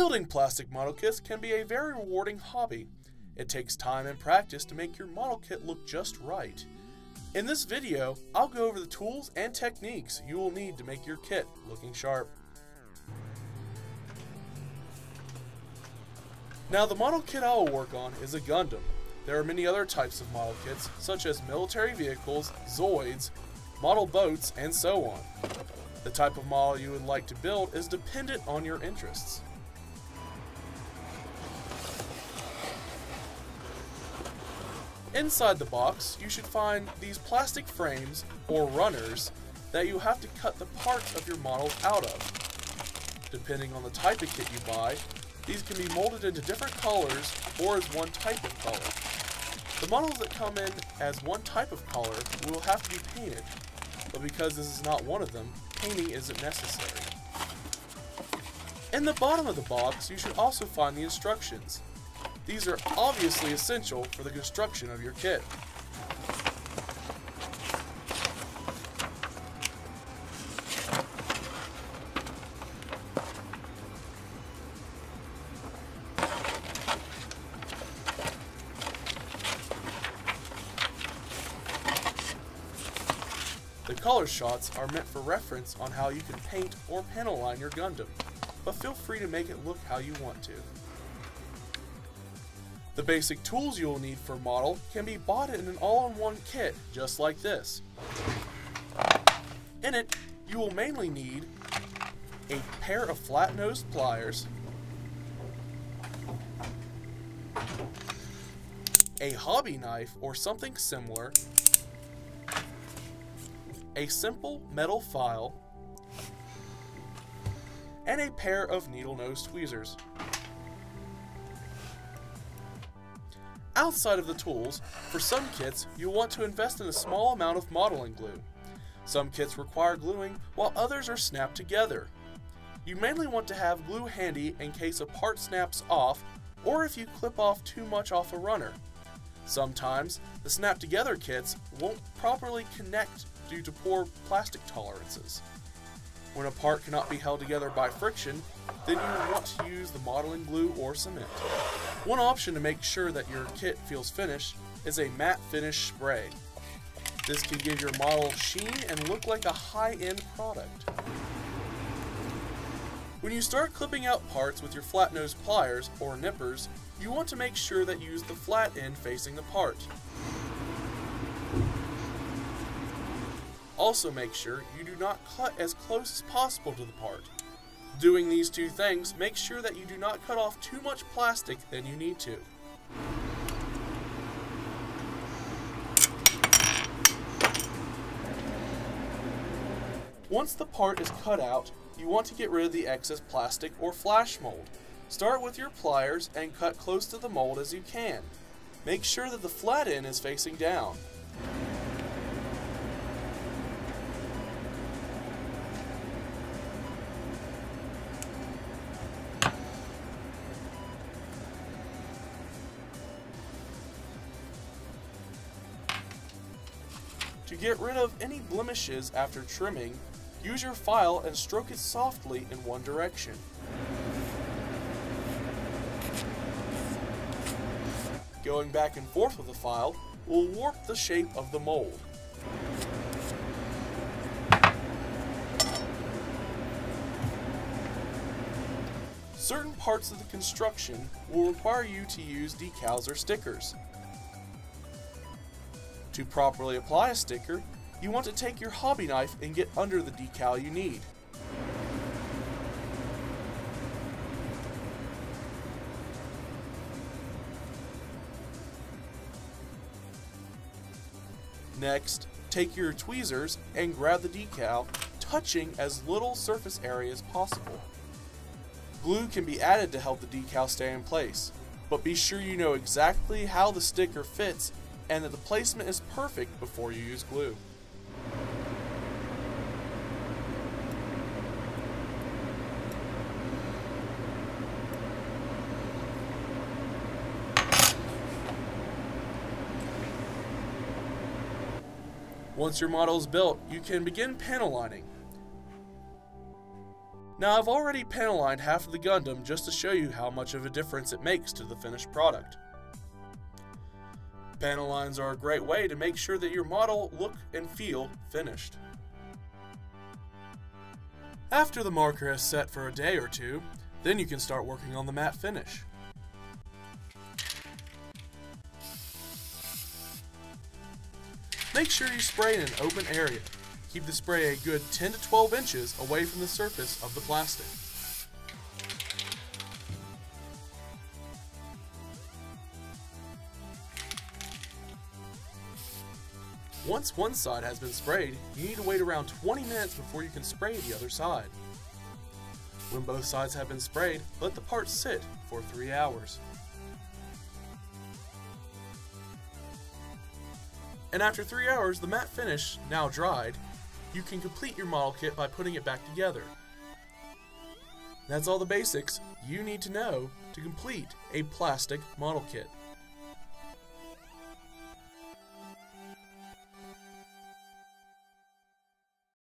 Building plastic model kits can be a very rewarding hobby. It takes time and practice to make your model kit look just right. In this video, I'll go over the tools and techniques you will need to make your kit looking sharp. Now, the model kit I will work on is a Gundam. There are many other types of model kits, such as military vehicles, Zoids, model boats, and so on. The type of model you would like to build is dependent on your interests. Inside the box, you should find these plastic frames, or runners, that you have to cut the parts of your models out of. Depending on the type of kit you buy, these can be molded into different colors or as one type of color. The models that come in as one type of color will have to be painted, but because this is not one of them, painting isn't necessary. In the bottom of the box, you should also find the instructions. These are obviously essential for the construction of your kit. The color shots are meant for reference on how you can paint or panel line your Gundam, but feel free to make it look how you want to. The basic tools you will need for a model can be bought in an all-in-one kit just like this. In it, you will mainly need a pair of flat-nosed pliers, a hobby knife or something similar, a simple metal file, and a pair of needle-nose tweezers. Outside of the tools, for some kits, you'll want to invest in a small amount of modeling glue. Some kits require gluing, while others are snapped together. You mainly want to have glue handy in case a part snaps off, or if you clip off too much off a runner. Sometimes, the snap together kits won't properly connect due to poor plastic tolerances. When a part cannot be held together by friction, then you will want to use the modeling glue or cement. One option to make sure that your kit feels finished is a matte finish spray. This can give your model sheen and look like a high-end product. When you start clipping out parts with your flat-nosed pliers or nippers, you want to make sure that you use the flat end facing the part. Also make sure you do not cut as close as possible to the part. Doing these two things makes sure that you do not cut off too much plastic than you need to. Once the part is cut out, you want to get rid of the excess plastic or flash mold. Start with your pliers and cut close to the mold as you can. Make sure that the flat end is facing down. To get rid of any blemishes after trimming, use your file and stroke it softly in one direction. Going back and forth with the file will warp the shape of the mold. Certain parts of the construction will require you to use decals or stickers. To properly apply a sticker, you want to take your hobby knife and get under the decal you need. Next, take your tweezers and grab the decal, touching as little surface area as possible. Glue can be added to help the decal stay in place, but be sure you know exactly how the sticker fits and that the placement is perfect before you use glue. Once your model is built, you can begin panel lining. Now I've already panel lined half of the Gundam just to show you how much of a difference it makes to the finished product. Panel lines are a great way to make sure that your model look and feel finished. After the marker has set for a day or two, then you can start working on the matte finish. Make sure you spray in an open area. Keep the spray a good 10 to 12 inches away from the surface of the plastic. Once one side has been sprayed, you need to wait around 20 minutes before you can spray the other side. When both sides have been sprayed, let the part sit for 3 hours. And after 3 hours, the matte finish, now dried, you can complete your model kit by putting it back together. That's all the basics you need to know to complete a plastic model kit.